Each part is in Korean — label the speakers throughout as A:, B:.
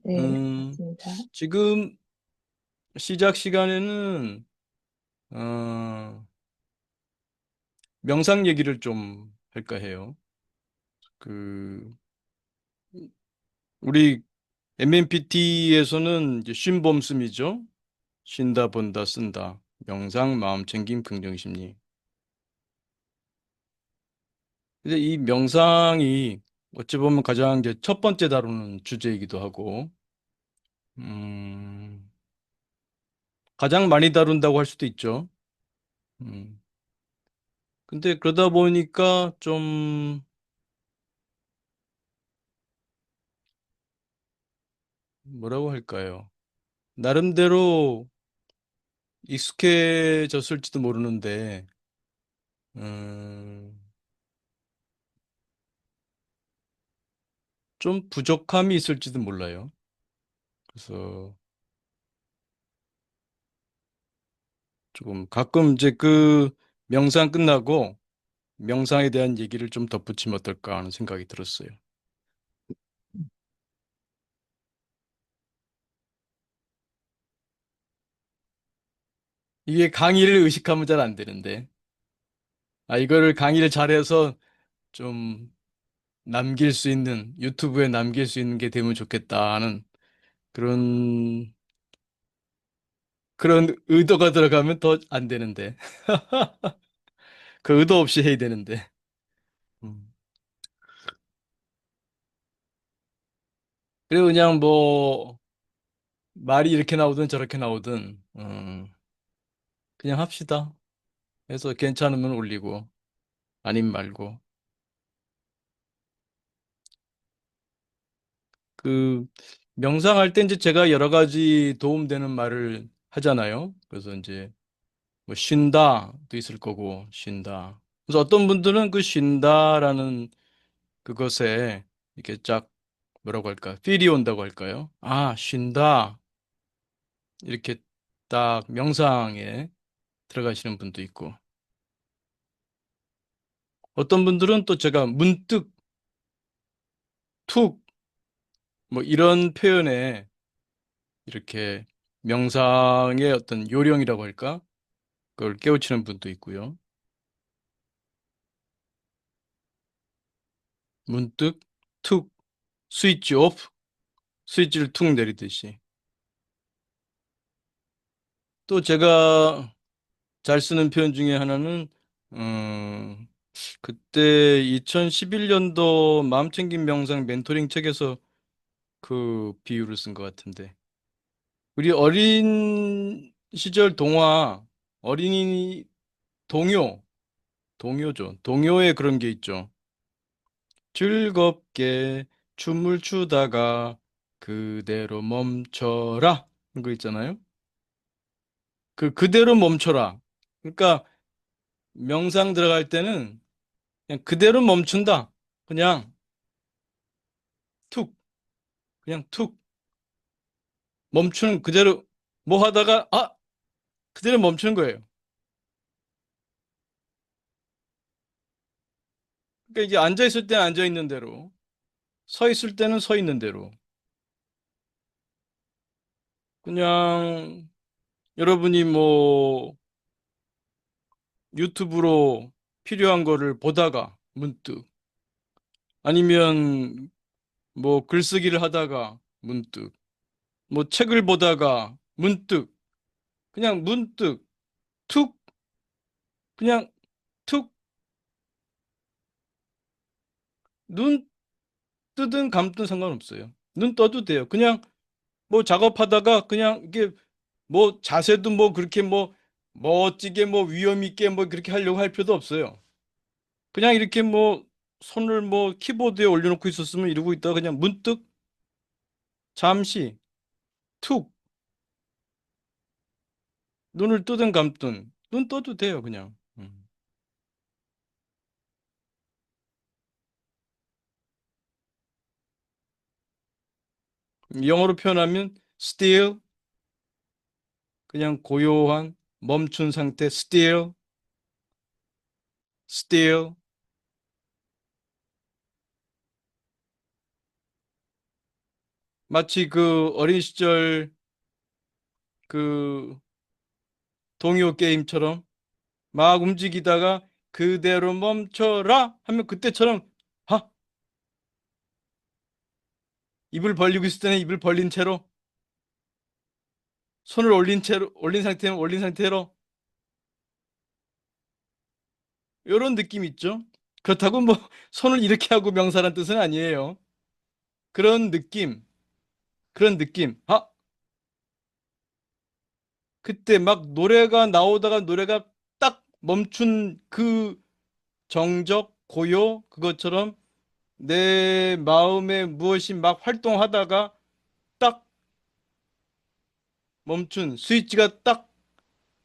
A: 네,
B: 음,
A: 맞습니다.
B: 지금 시작 시간에는 어, 명상 얘기를 좀 할까 해요. 그 우리 MMPT에서는 이제 쉰봄씀이죠. 쉰다, 본다, 쓴다. 명상, 마음챙김, 긍정심리. 근데 이 명상이 어찌 보면 가장 이제 첫 번째 다루는 주제이기도 하고, 음, 가장 많이 다룬다고 할 수도 있죠. 음, 근데 그러다 보니까 좀 뭐라고 할까요? 나름대로 익숙해졌을지도 모르는데, 음, 좀 부족함이 있을지도 몰라요. 그래서 조금 가끔 이제 그 명상 끝나고 명상에 대한 얘기를 좀 덧붙이면 어떨까 하는 생각이 들었어요. 이게 강의를 의식하면 잘 안 되는데, 이거를 강의를 잘해서 좀 남길 수 있는, 유튜브에 남길 수 있는 게 되면 좋겠다 하는 그런, 그런 의도가 들어가면 더 안 되는데, 그 의도 없이 해야 되는데. 음. 그리고 그냥 뭐, 말이 이렇게 나오든 저렇게 나오든, 그냥 합시다. 해서 괜찮으면 올리고, 아님 말고. 그, 명상할 때 이제 제가 여러 가지 도움되는 말을 하잖아요. 그래서 이제, 뭐, 쉰다도 있을 거고, 쉰다. 그래서 어떤 분들은 그 쉰다라는 그것에 이렇게 쫙, 뭐라고 할까, 필이 온다고 할까요? 아, 쉰다. 이렇게 딱 명상에 들어가시는 분도 있고, 어떤 분들은 또 제가 문득, 툭, 뭐 이런 표현에 이렇게 명상의 어떤 요령이라고 할까? 그걸 깨우치는 분도 있고요. 문득, 툭, 스위치 오프, 스위치를 툭 내리듯이. 또 제가 잘 쓰는 표현 중에 하나는, 그때 2011년도 마음챙김 명상 멘토링 책에서 그 비유를 쓴 것 같은데. 우리 어린 시절 동화, 어린이 동요, 동요죠. 동요에 그런 게 있죠. 즐겁게 춤을 추다가 그대로 멈춰라. 그거 있잖아요. 그대로 멈춰라. 그러니까 명상 들어갈 때는 그냥 그대로 멈춘다. 그냥 툭, 그냥 툭 멈추는 그대로 뭐 하다가 그대로 멈추는 거예요. 그러니까 이제 앉아 있을 때는 앉아 있는 대로, 서 있을 때는 서 있는 대로. 그냥 여러분이 뭐 유튜브로 필요한 거를 보다가 문득 아니면 뭐 글쓰기를 하다가 문득 뭐 책을 보다가 문득 그냥 문득 툭 그냥 툭 눈 뜨든 감든 상관없어요. 눈 떠도 돼요. 그냥 뭐 작업하다가 그냥 이게 뭐 자세도 뭐 그렇게 뭐 멋지게 뭐 위험 있게 뭐 그렇게 하려고 할 필요도 없어요. 그냥 이렇게 뭐 손을 뭐 키보드에 올려놓고 있었으면 이러고 있다가 그냥 문득 잠시 툭 눈을 뜨든 감든 눈 떠도 돼요 그냥. 영어로 표현하면 still 그냥 고요한 멈춘 상태 still 마치 그 어린 시절 그 동요 게임처럼 막 움직이다가 그대로 멈춰라 하면 그때처럼 하 입을 벌리고 있을 때는 입을 벌린 채로 손을 올린 채로 올린 상태로 이런 느낌 있죠. 그렇다고 뭐 손을 이렇게 하고 명사란 뜻은 아니에요. 그런 느낌, 그런 느낌. 아, 그때 막 노래가 나오다가 노래가 딱 멈춘 그 정적, 고요, 그것처럼 내 마음에 무엇이 막 활동하다가 딱 멈춘, 스위치가 딱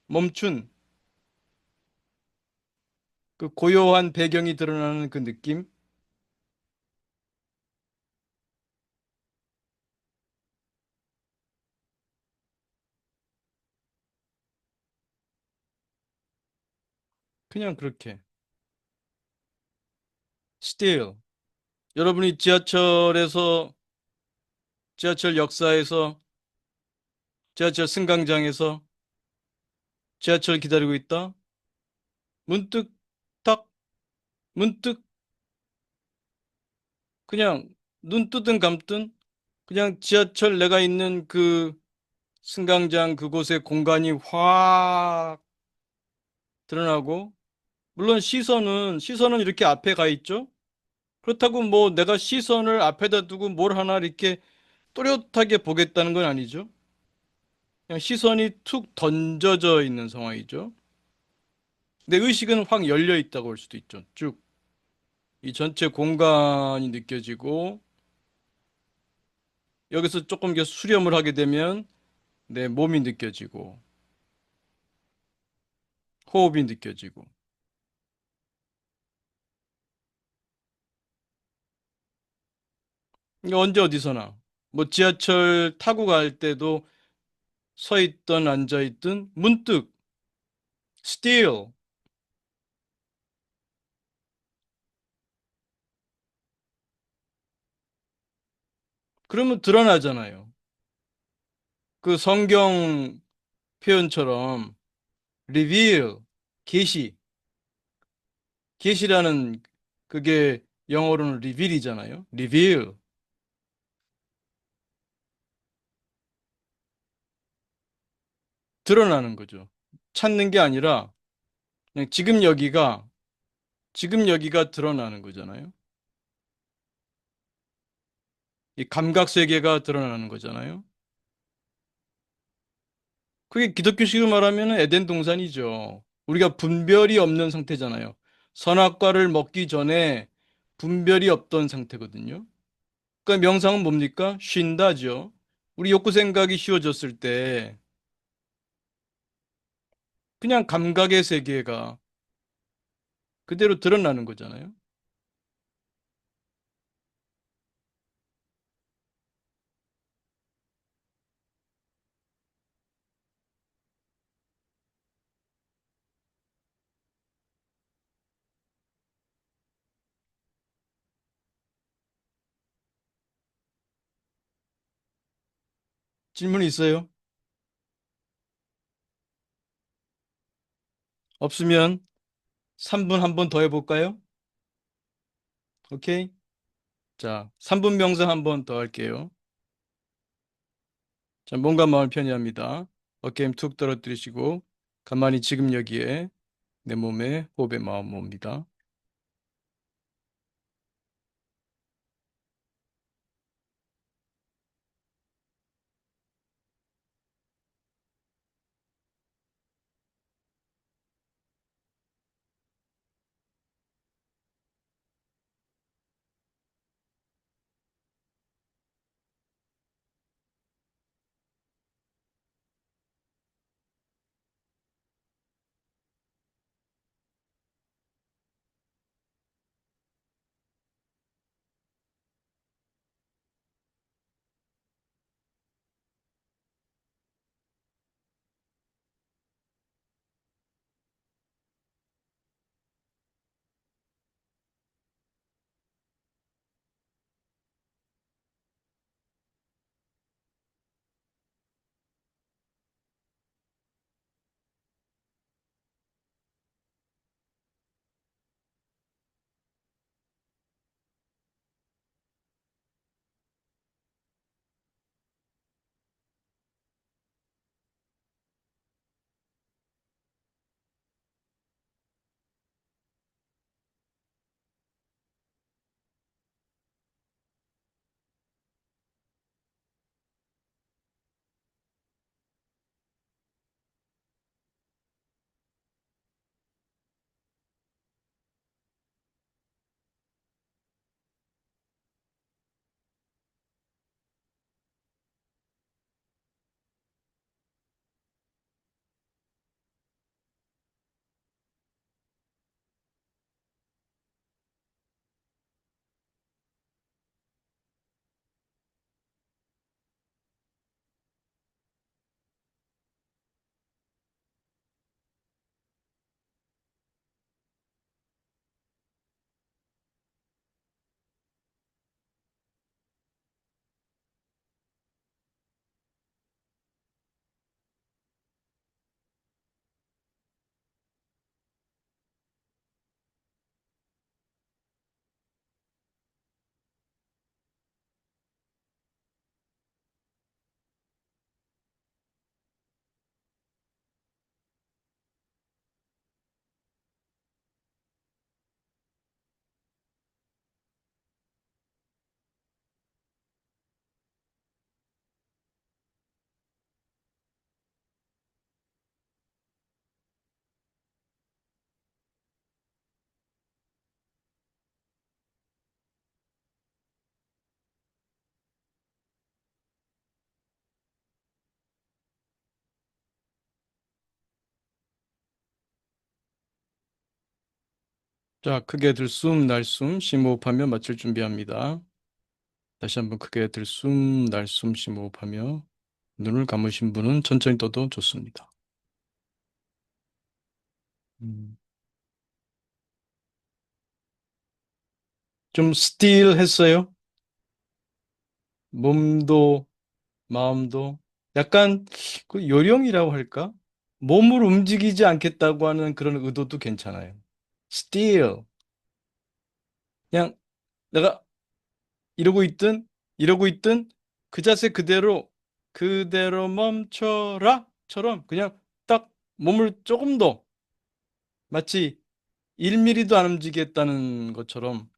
B: 멈춘 그 고요한 배경이 드러나는 그 느낌? 그냥 그렇게. Still. 여러분이 지하철 역사에서, 지하철 승강장에서 지하철 기다리고 있다? 문득, 딱, 문득, 그냥 눈 뜨든 감든 그냥 지하철 내가 있는 그 승강장 그곳의 공간이 확 드러나고, 물론 시선은 이렇게 앞에 가 있죠? 그렇다고 뭐 내가 시선을 앞에다 두고 뭘 하나 이렇게 또렷하게 보겠다는 건 아니죠. 그냥 시선이 툭 던져져 있는 상황이죠. 내 의식은 확 열려 있다고 볼 수도 있죠. 쭉. 이 전체 공간이 느껴지고, 여기서 조금 더 수렴을 하게 되면 내 몸이 느껴지고, 호흡이 느껴지고. 이게 언제 어디서나. 뭐 지하철 타고 갈 때도 서 있든 앉아 있든 문득, still. 그러면 드러나잖아요. 그 성경 표현처럼 reveal, 계시, 계시라는 그게 영어로는 reveal이잖아요. reveal. 드러나는 거죠. 찾는 게 아니라 그냥 지금 여기가 드러나는 거잖아요. 이 감각 세계가 드러나는 거잖아요. 그게 기독교식으로 말하면 에덴 동산이죠. 우리가 분별이 없는 상태잖아요. 선악과를 먹기 전에 분별이 없던 상태거든요. 그러니까 명상은 뭡니까? 쉰다죠. 우리 욕구 생각이 쉬워졌을 때 그냥 감각의 세계가 그대로 드러나는 거잖아요. 질문 있어요? 없으면 3분 한 번 더 해볼까요? 오케이? 자, 3분 명상 한 번 더 할게요. 자, 몸과 마음을 편히합니다. 어깨 힘 툭 떨어뜨리시고 가만히 지금 여기에 내 몸에 호흡에 마음 옵니다. 자, 크게 들숨, 날숨, 심호흡하며 마칠 준비합니다. 다시 한번 크게 들숨, 날숨, 심호흡하며 눈을 감으신 분은 천천히 떠도 좋습니다. 음, 좀 스틸했어요. 몸도 마음도 약간 그 요령이라고 할까? 몸을 움직이지 않겠다고 하는 그런 의도도 괜찮아요. still. 그냥 내가 이러고 있든 그 자세 그대로 멈춰라처럼 그냥 딱 몸을 조금 더 마치 1mm도 안 움직였다는 것처럼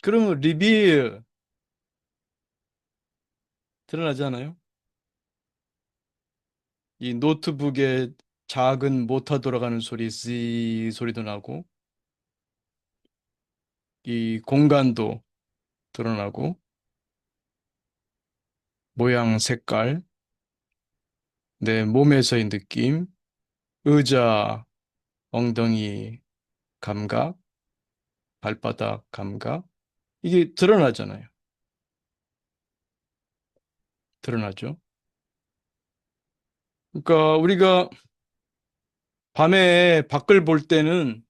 B: 그러면 리빌 드러나지 않아요? 이 노트북에 작은 모터 돌아가는 소리, 지 소리도 나고 이 공간도 드러나고 모양, 색깔, 내 몸에서의 느낌, 의자, 엉덩이 감각, 발바닥 감각 이게 드러나잖아요. 드러나죠. 그러니까 우리가 밤에 밖을 볼 때는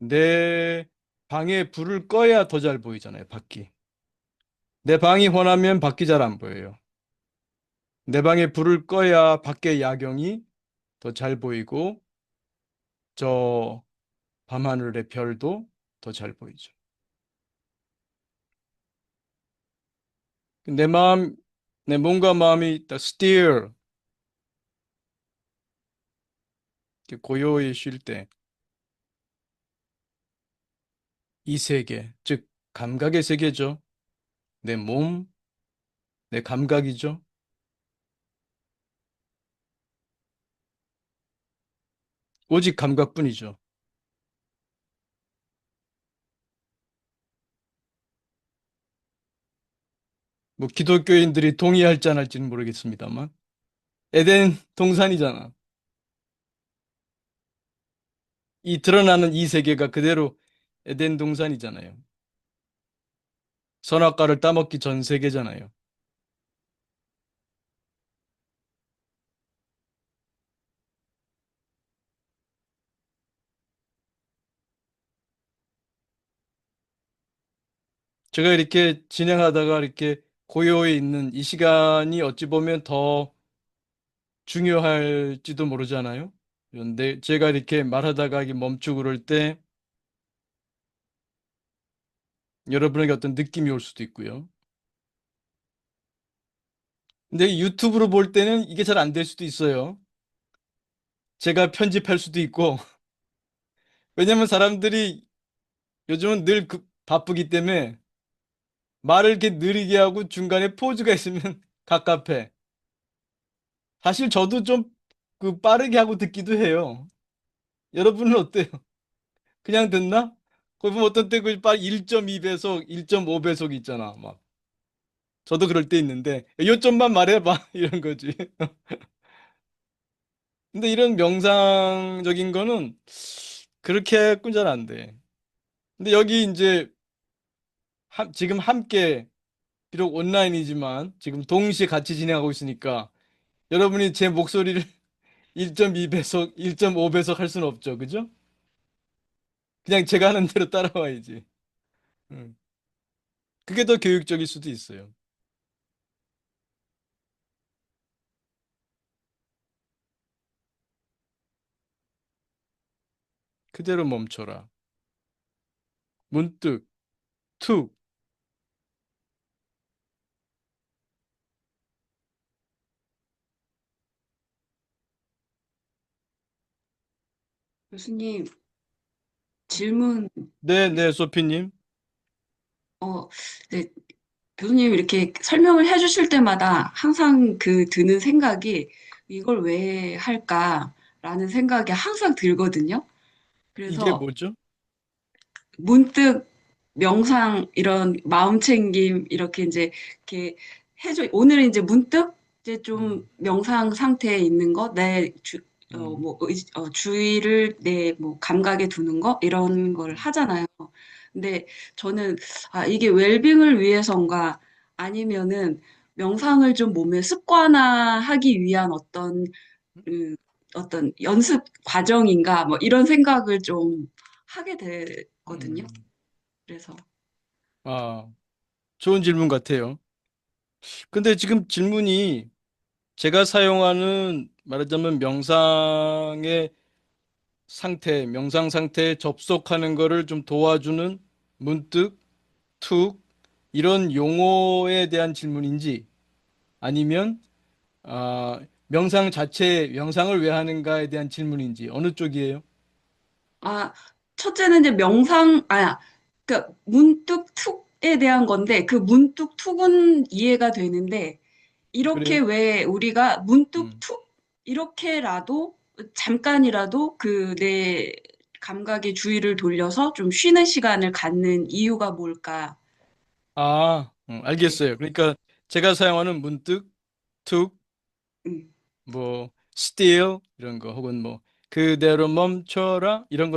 B: 내 방에 불을 꺼야 더 잘 보이잖아요, 밖이. 내 방이 환하면 밖이 잘 안 보여요. 내 방에 불을 꺼야 밖의 야경이 더 잘 보이고 저 밤하늘의 별도 더 잘 보이죠. 내 마음, 내 몸과 마음이 딱 still 이렇게 고요히 쉴 때 이 세계, 즉 감각의 세계죠. 내 몸, 내 감각이죠. 오직 감각뿐이죠. 뭐 기독교인들이 동의할지 안 할지는 모르겠습니다만 에덴 동산이잖아. 이 드러나는 이 세계가 그대로 에덴 동산이잖아요. 선악과를 따먹기 전 세계잖아요. 제가 이렇게 진행하다가 이렇게 고요히 있는 이 시간이 어찌 보면 더 중요할지도 모르잖아요. 그런데 제가 이렇게 말하다가 이게 멈추고 그럴 때 여러분에게 어떤 느낌이 올 수도 있고요. 근데 유튜브로 볼 때는 이게 잘 안 될 수도 있어요. 제가 편집할 수도 있고. 왜냐면 사람들이 요즘은 늘 바쁘기 때문에 말을 이렇게 느리게 하고 중간에 포즈가 있으면 갑갑해. 사실 저도 좀 그 빠르게 하고 듣기도 해요. 여러분은 어때요? 그냥 듣나? 거기 보면 어떤 때 그 1.2배속, 1.5배속 있잖아. 막. 저도 그럴 때 있는데 요점만 말해봐 이런 거지. 근데 이런 명상적인 거는 그렇게 꾼 잘 안 돼. 근데 여기 이제 지금 함께 비록 온라인이지만 지금 동시에 같이 진행하고 있으니까 여러분이 제 목소리를 1.2배속, 1.5배속 할 수는 없죠. 그죠? 그냥 제가 하는 대로 따라와야지. 음. 그게 더 교육적일 수도 있어요. 그대로 멈춰라. 문득, 툭.
A: 교수님, 질문,
B: 네, 네, 소피님.
A: 어, 네, 교수님 이렇게 설명을 해주실 때마다 항상 그 드는 생각이 이걸 왜 할까라는 생각이 항상 들거든요.
B: 이게
A: 그래서
B: 뭐죠?
A: 문득 명상 이런 마음 챙김 이렇게 이제 이렇게 오늘은 이제 문득 이제
B: 음.
A: 좀 명상 상태에 있는 거,
B: 음,
A: 주의를 내 뭐 감각에 두는 거 이런 걸 하잖아요. 근데 저는 이게 웰빙을 위해서인가 아니면은 명상을 좀 몸에 습관화하기 위한 그, 어떤 연습 과정인가 뭐 이런 생각을 좀 하게 됐거든요.
B: 음.
A: 그래서
B: 아, 좋은 질문 같아요. 근데 지금 질문이 제가 사용하는 말하자면 명상의 상태, 명상 상태에 접속하는 거를 좀 도와주는 문득, 툭, 이런 용어에 대한 질문인지 아니면 명상 자체, 명상을 왜 하는가에 대한 질문인지 어느 쪽이에요?
A: 아, 첫째는 이제 그러니까 문득 툭에 대한 건데, 그 문득 툭은 이해가 되는데, 이렇게
B: 그래요?
A: 왜 우리가 문득
B: 음.
A: 툭, 이렇게라도, 잠깐이라도 그 내 감각의 주의를 돌려서 좀 쉬는 시간을 갖는 이유가 뭘까? 네,
B: 알겠어요. 그러니까 제가 사용하는 문득, 툭,
A: 음,
B: 뭐 still 이런 거 혹은 뭐 그대로 멈춰라 이런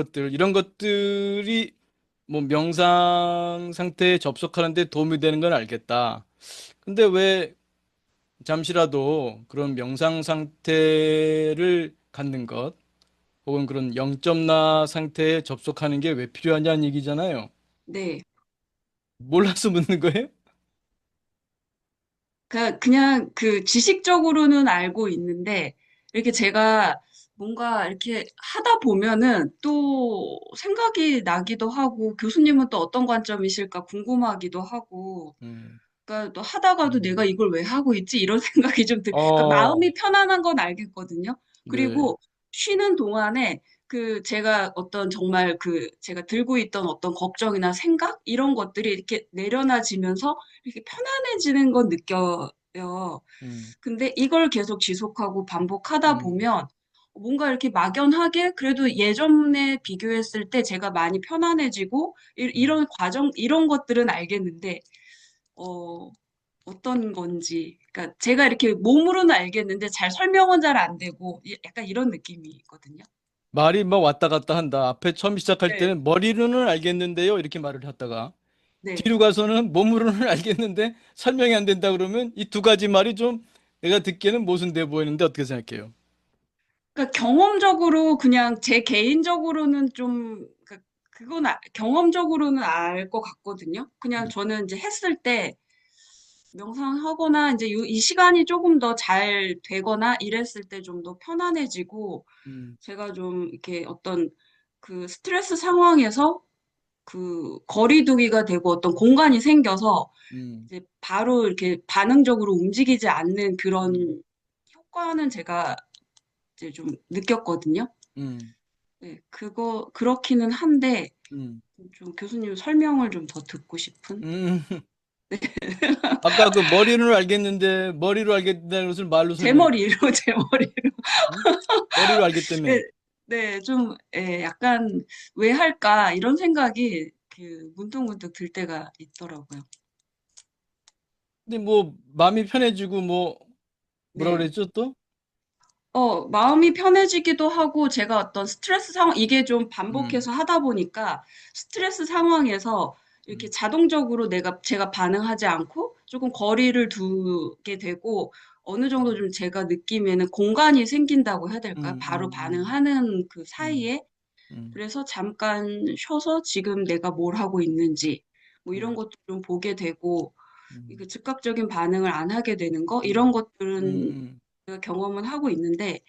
B: 것들이 뭐 명상 상태에 접속하는 데 도움이 되는 건 알겠다. 근데 왜 잠시라도 그런 명상 상태를 갖는 것 혹은 그런 영점나 상태에 접속하는 게 왜 필요하냐는 얘기잖아요.
A: 네.
B: 몰라서 묻는 거예요?
A: 그냥 그 지식적으로는 알고 있는데, 이렇게 제가 뭔가 이렇게 하다 보면은 또 생각이 나기도 하고, 교수님은 또 어떤 관점이실까 궁금하기도 하고,
B: 음,
A: 그러니까 또 하다가도 내가
B: 음.
A: 이걸 왜 하고 있지? 이런 생각이 그러니까
B: 어,
A: 마음이 편안한 건 알겠거든요.
B: 네.
A: 그리고 쉬는 동안에 제가 정말 제가 들고 있던 어떤 걱정이나 생각? 이런 것들이 이렇게 내려놔지면서 이렇게 편안해지는 건 느껴요.
B: 음,
A: 근데 이걸 계속 지속하고 반복하다
B: 음,
A: 보면 뭔가 이렇게 막연하게 그래도 예전에 비교했을 때 제가 많이 편안해지고
B: 음.
A: 이런 과정, 이런 것들은 알겠는데 어, 어떤 건지. 그러니까 제가 이렇게 몸으로는 알겠는데 잘 설명은 잘 안 되고 약간 이런 느낌이 있거든요.
B: 말이 막 왔다 갔다 한다. 앞에 처음 시작할
A: 네,
B: 때는 머리로는 알겠는데요. 이렇게 말을 하다가
A: 네.
B: 뒤로 가서는 몸으로는 알겠는데 설명이 안 된다 그러면 이 두 가지 말이 좀 내가 듣기에는 모순돼 보이는데 어떻게 생각해요?
A: 그러니까 경험적으로 그냥 제 개인적으로는 그건 경험적으로는 알 것 같거든요. 그냥
B: 음,
A: 저는 이제 했을 때 명상하거나 이제 이 시간이 조금 더 잘 되거나 이랬을 때 좀 더 편안해지고
B: 음,
A: 제가 좀 이렇게 어떤 스트레스 상황에서 거리두기가 되고 어떤 공간이 생겨서
B: 음,
A: 이제 바로 이렇게 반응적으로 움직이지 않는
B: 음,
A: 그런 효과는 제가 이제 좀 느꼈거든요.
B: 음,
A: 네, 그렇기는 한데,
B: 음,
A: 좀 교수님 설명을 좀 더 듣고 싶은?
B: 음. 아까 그 머리로 알겠는데 머리로 알겠다는 것을 말로
A: 제
B: 설명해
A: 머리로,
B: 보세요.
A: 제 머리로.
B: 음? 머리로 알겠다며.
A: 네, 네, 약간 왜 할까? 이런 생각이 문득문득 들 때가 있더라고요.
B: 근데 뭐 마음이 편해지고 뭐 뭐라
A: 네.
B: 그랬죠 또?
A: 마음이 편해지기도 하고, 제가 어떤 스트레스 상황, 이게 좀
B: 음,
A: 반복해서 하다 보니까, 스트레스 상황에서 이렇게
B: 음,
A: 자동적으로 제가 반응하지 않고, 조금 거리를 두게 되고, 어느 정도 좀 제가 느낌에는 공간이 생긴다고 해야 될까요?
B: 음,
A: 바로
B: 음,
A: 반응하는 그
B: 음,
A: 사이에.
B: 음,
A: 그래서 잠깐 쉬어서 지금 내가 뭘 하고 있는지, 뭐 이런
B: 음,
A: 것도 좀 보게 되고,
B: 음,
A: 이게 즉각적인 반응을 안 하게 되는 거, 이런
B: 음,
A: 것들은
B: 음.
A: 제가 경험은 하고 있는데,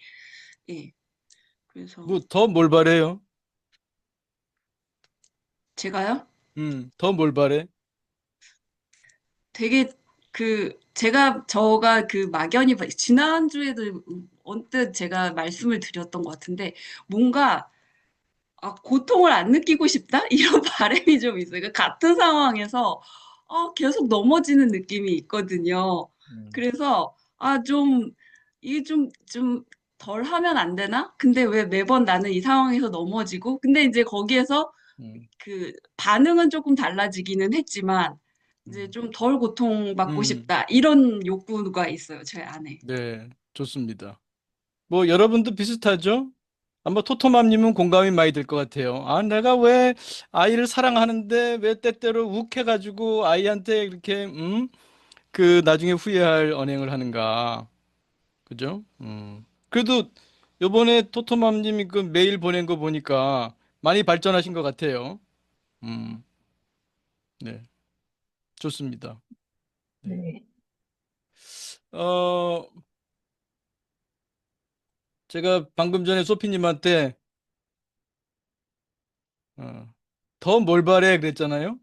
A: 예. 그래서
B: 뭐 더 뭘 바래요?
A: 제가요?
B: 더 뭘 바래?
A: 되게 저가 막연히 지난주에도 언뜻 제가 말씀을 드렸던 것 같은데 뭔가 고통을 안 느끼고 싶다? 이런 바람이 좀 있어요. 그러니까 같은 상황에서 계속 넘어지는 느낌이 있거든요.
B: 음,
A: 그래서 이게 좀 덜 하면 안 되나? 근데 왜 매번 나는 이 상황에서 넘어지고? 근데 이제 거기에서
B: 음,
A: 반응은 조금 달라지기는 했지만, 이제
B: 음,
A: 좀 덜 고통받고
B: 음.
A: 싶다. 이런 욕구가 있어요, 제 안에.
B: 네, 좋습니다. 뭐 여러분도 비슷하죠? 아마 토토맘님은 공감이 많이 될 것 같아요. 아, 내가 왜 아이를 사랑하는데 왜 때때로 욱해가지고 아이한테 이렇게 그 나중에 후회할 언행을 하는가. 그죠? 그래도 요번에 토토맘님이 그 메일 보낸 거 보니까 많이 발전하신 것 같아요. 음, 네, 좋습니다. 네.
A: 네.
B: 어, 제가 방금 전에 소피님한테 어, 더 뭘 바래 그랬잖아요.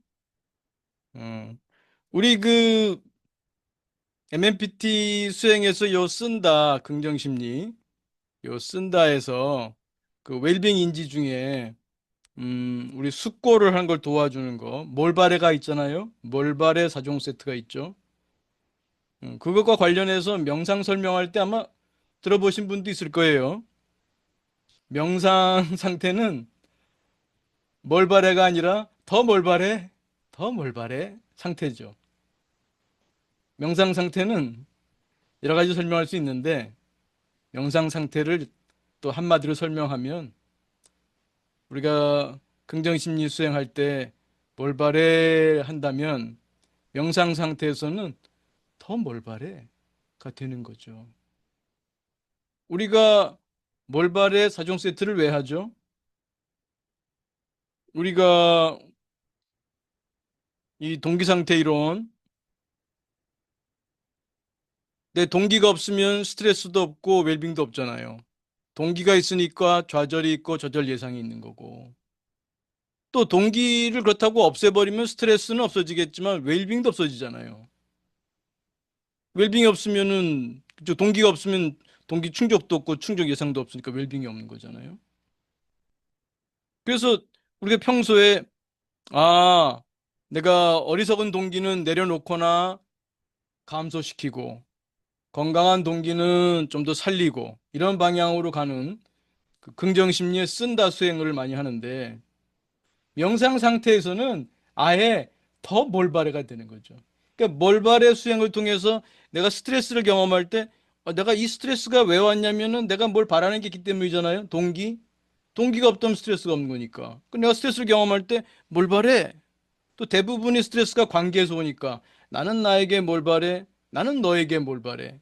B: 어, 우리 그 MMPT 수행에서 요 쓴다 긍정심리 요 쓴다에서 그 웰빙 인지 중에 우리 숙고를 하는 걸 도와주는 거 몰바레가 있잖아요. 몰바레 4종 세트가 있죠. 그것과 관련해서 명상 설명할 때 아마 들어보신 분도 있을 거예요. 명상 상태는 몰바레가 아니라 더 몰바레, 더 몰바레 상태죠. 명상 상태는 여러 가지 설명할 수 있는데 명상 상태를 또 한마디로 설명하면 우리가 긍정심리 수행할 때 몰바레 한다면 명상 상태에서는 더 몰바레가 되는 거죠. 우리가 몰바레 4종 세트를 왜 하죠? 우리가 이 동기 상태 이론, 내 동기가 없으면 스트레스도 없고 웰빙도 없잖아요. 동기가 있으니까 좌절이 있고 좌절 예상이 있는 거고. 또 동기를 그렇다고 없애버리면 스트레스는 없어지겠지만 웰빙도 없어지잖아요. 웰빙이 없으면은 그죠? 동기가 없으면 동기 충족도 없고 충족 예상도 없으니까 웰빙이 없는 거잖아요. 그래서 우리가 평소에 아, 내가 어리석은 동기는 내려놓거나 감소시키고 건강한 동기는 좀 더 살리고 이런 방향으로 가는 그 긍정심리의 쓴다 수행을 많이 하는데 명상 상태에서는 아예 더 몰발해가 되는 거죠. 그러니까 몰발의 수행을 통해서 내가 스트레스를 경험할 때 내가 이 스트레스가 왜 왔냐면은 내가 뭘 바라는 게 있기 때문이잖아요. 동기. 동기가 없다면 스트레스가 없는 거니까. 내가 스트레스를 경험할 때 몰발해. 또 대부분의 스트레스가 관계에서 오니까 나는 나에게 뭘 바래? 나는 너에게 뭘 바래?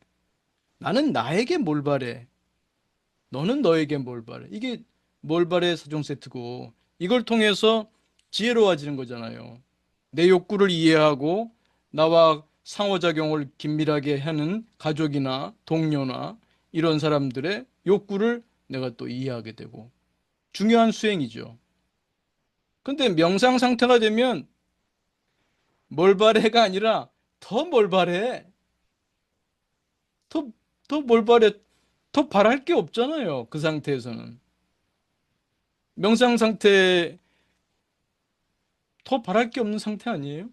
B: 나는 나에게 뭘 바래? 너는 너에게 뭘 바래? 이게 뭘 바래 4종 세트고 이걸 통해서 지혜로워지는 거잖아요. 내 욕구를 이해하고 나와 상호작용을 긴밀하게 하는 가족이나 동료나 이런 사람들의 욕구를 내가 또 이해하게 되고 중요한 수행이죠. 근데 명상 상태가 되면 뭘 바래가 아니라 더 뭘 바래? 더, 더 뭘 바래? 더 바랄 게 없잖아요. 그 상태에서는. 명상 상태 더 바랄 게 없는 상태 아니에요?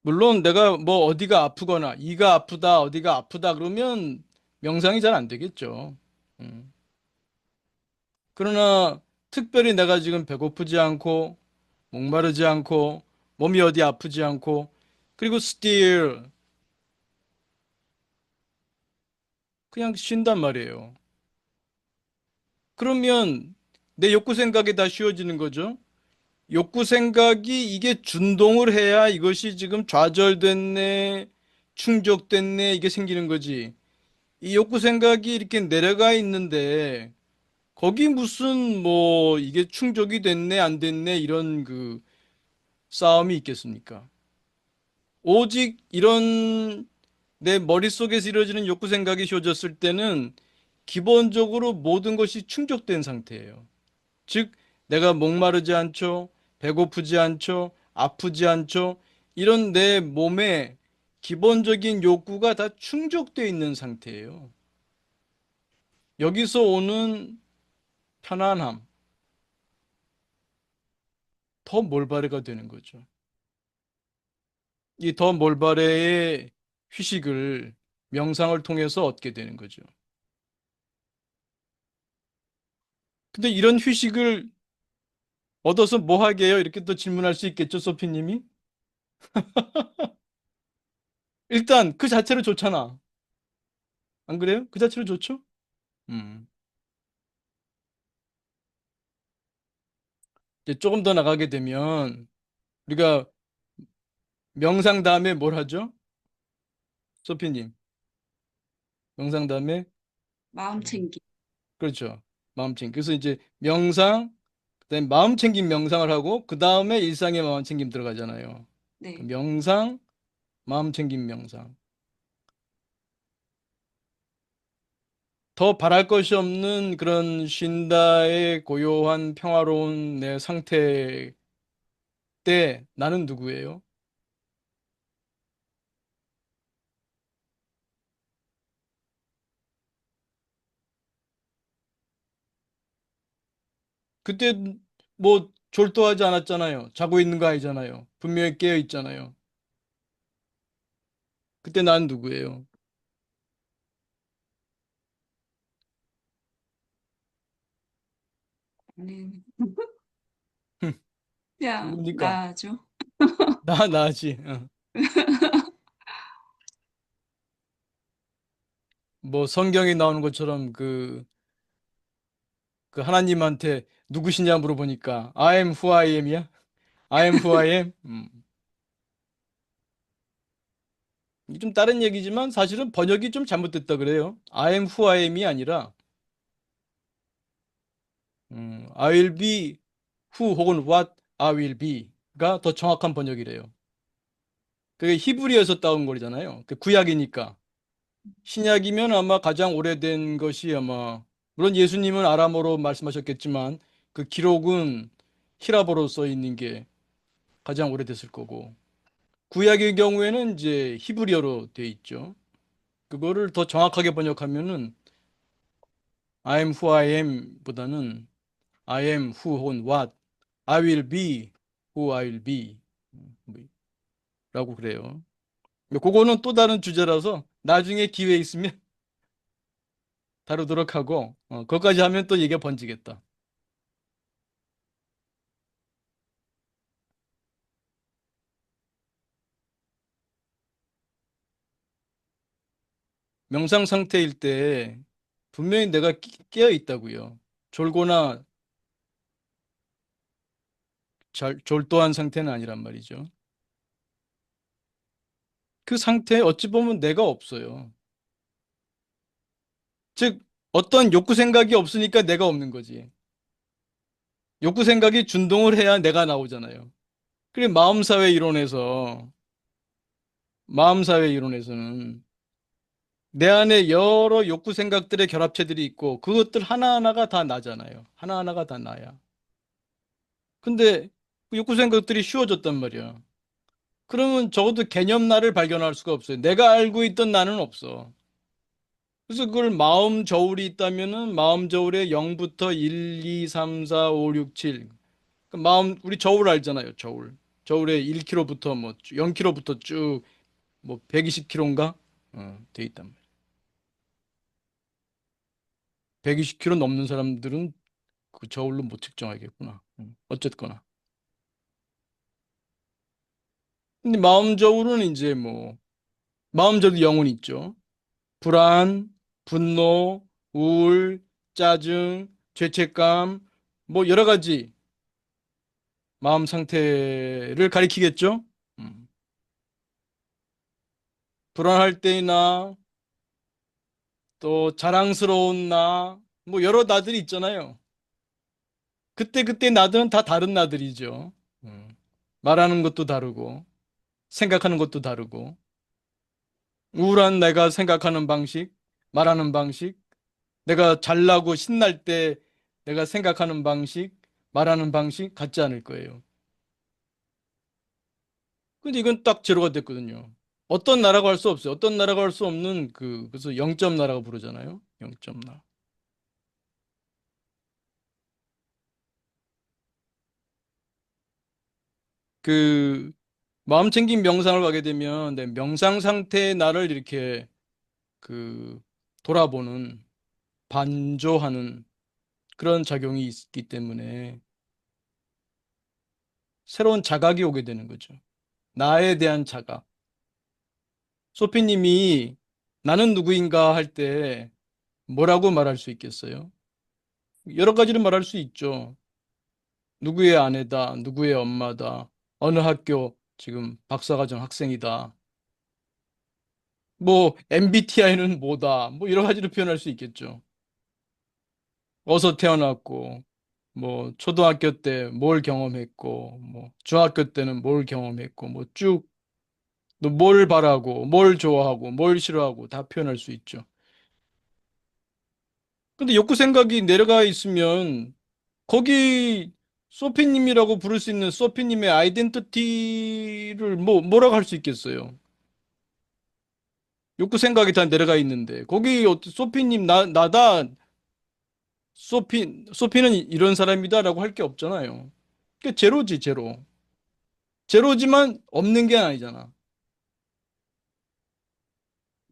B: 물론 내가 뭐 어디가 아프거나 이가 아프다, 어디가 아프다 그러면 명상이 잘 안 되겠죠. 음. 그러나 특별히 내가 지금 배고프지 않고 목마르지 않고 몸이 어디 아프지 않고 그리고 still 그냥 쉰단 말이에요. 그러면 내 욕구 생각이 다 쉬워지는 거죠. 욕구 생각이 이게 준동을 해야 이것이 지금 좌절됐네, 충족됐네, 이게 생기는 거지. 이 욕구 생각이 이렇게 내려가 있는데, 거기 무슨 뭐, 이게 충족이 됐네, 안 됐네, 이런 그 싸움이 있겠습니까? 오직 이런 내 머릿속에서 이루어지는 욕구 생각이 쉬워졌을 때는 기본적으로 모든 것이 충족된 상태예요. 즉, 내가 목마르지 않죠, 배고프지 않죠, 아프지 않죠. 이런 내 몸의 기본적인 욕구가 다 충족되어 있는 상태예요. 여기서 오는 편안함, 더 몰바레가 되는 거죠. 이 더 몰바레의 휴식을 명상을 통해서 얻게 되는 거죠. 근데 이런 휴식을 얻어서 뭐 하게요? 이렇게 또 질문할 수 있겠죠, 소피님이? 일단 그 자체로 좋잖아. 안 그래요? 그 자체로 좋죠? 음. 이제 조금 더 나가게 되면 우리가 명상 다음에 뭘 하죠? 소피님. 명상 다음에
A: 마음 챙김.
B: 그렇죠. 마음 챙김. 그래서 이제 명상, 그다음에 마음 챙김 명상을 하고 그 다음에 일상의 마음 챙김 들어가잖아요. 그
A: 네.
B: 명상, 마음 챙김 명상. 더 바랄 것이 없는 그런 쉰다의 고요한 평화로운 내 상태 때 나는 누구예요? 그때 뭐 졸도하지 않았잖아요. 자고 있는 거 아니잖아요. 분명히 깨어 있잖아요. 그때 난 누구예요?
A: 네. 그냥
B: 누굽니까?
A: 나죠.
B: 나지. 어. 뭐 성경에 나오는 것처럼 그 하나님한테 누구시냐 물어보니까 I am who I am이야? I am who I am? 이게 좀 다른 얘기지만 사실은 번역이 좀 잘못됐다 그래요. I am who I am이 아니라 I will be who 혹은 what I will be가 더 정확한 번역이래요. 그게 히브리어에서 따온 거잖아요. 그 구약이니까. 신약이면 아마 가장 오래된 것이 아마 물론 예수님은 아람어로 말씀하셨겠지만 그 기록은 히라보로 써 있는 게 가장 오래됐을 거고 구약의 경우에는 이제 히브리어로 돼 있죠. 그거를 더 정확하게 번역하면은 I am who I am 보다는 I am who 혹은 what I will be who I will be 뭐 라고 그래요. 그거는 또 다른 주제라서 나중에 기회 있으면 다루도록 하고 그것까지 하면 또 얘기가 번지겠다. 명상 상태일 때 분명히 내가 깨어 있다고요. 졸거나 졸도한 상태는 아니란 말이죠. 그 상태에 어찌 보면 내가 없어요. 즉, 어떤 욕구 생각이 없으니까 내가 없는 거지. 욕구 생각이 준동을 해야 내가 나오잖아요. 그래, 마음사회 이론에서는 내 안에 여러 욕구 생각들의 결합체들이 있고 그것들 하나하나가 다 나잖아요. 하나하나가 다 나야. 근데 그 욕구 생각들이 쉬워졌단 말이야. 그러면 적어도 개념 나를 발견할 수가 없어요. 내가 알고 있던 나는 없어. 그래서 그걸 마음 저울이 있다면은 마음 저울에 0부터 1, 2, 3, 4, 5, 6, 7. 그 마음 우리 저울 알잖아요. 저울. 저울에 1kg부터 뭐 0kg부터 쭉 뭐 120kg인가? 돼 있단 말이야. 120kg 넘는 사람들은 그 저울로 못 측정하겠구나. 어쨌거나. 근데 마음 저울은 이제 뭐 마음 저울 영혼 있죠. 불안, 분노, 우울, 짜증, 죄책감, 뭐 여러 가지 마음 상태를 가리키겠죠? 음. 불안할 때나 또 자랑스러운 나, 뭐 여러 나들이 있잖아요. 그때 나들은 다 다른 나들이죠. 음. 말하는 것도 다르고, 생각하는 것도 다르고, 우울한 내가 생각하는 방식, 말하는 방식, 내가 잘나고 신날 때 내가 생각하는 방식, 말하는 방식 같지 않을 거예요. 근데 이건 딱 제로가 됐거든요. 어떤 나라가 할 수 없어요. 어떤 나라가 할 수 없는 그래서 0점 나라고 부르잖아요. 0점 나라. 그 마음 챙김 명상을 가게 되면 네, 명상 상태의 나를 이렇게 그 돌아보는 반조하는 그런 작용이 있기 때문에 새로운 자각이 오게 되는 거죠. 나에 대한 자각. 소피님이 나는 누구인가 할 때 뭐라고 말할 수 있겠어요? 여러 가지로 말할 수 있죠. 누구의 아내다, 누구의 엄마다, 어느 학교 지금 박사과정 학생이다. 뭐 MBTI는 뭐다. 뭐 여러 가지로 표현할 수 있겠죠. 어서 태어났고, 뭐 초등학교 때 뭘 경험했고, 뭐 중학교 때는 뭘 경험했고, 뭐 쭉 또 뭘 바라고, 뭘 좋아하고, 뭘 싫어하고 다 표현할 수 있죠. 근데 욕구 생각이 내려가 있으면 거기 소피님이라고 부를 수 있는 소피님의 아이덴티티를 뭐라고 할 수 있겠어요? 욕구 생각이 다 내려가 있는데 거기 소피님 나다 소피는 이런 사람이다라고 할 게 없잖아요. 그게 제로지 제로. 제로지만 없는 게 아니잖아.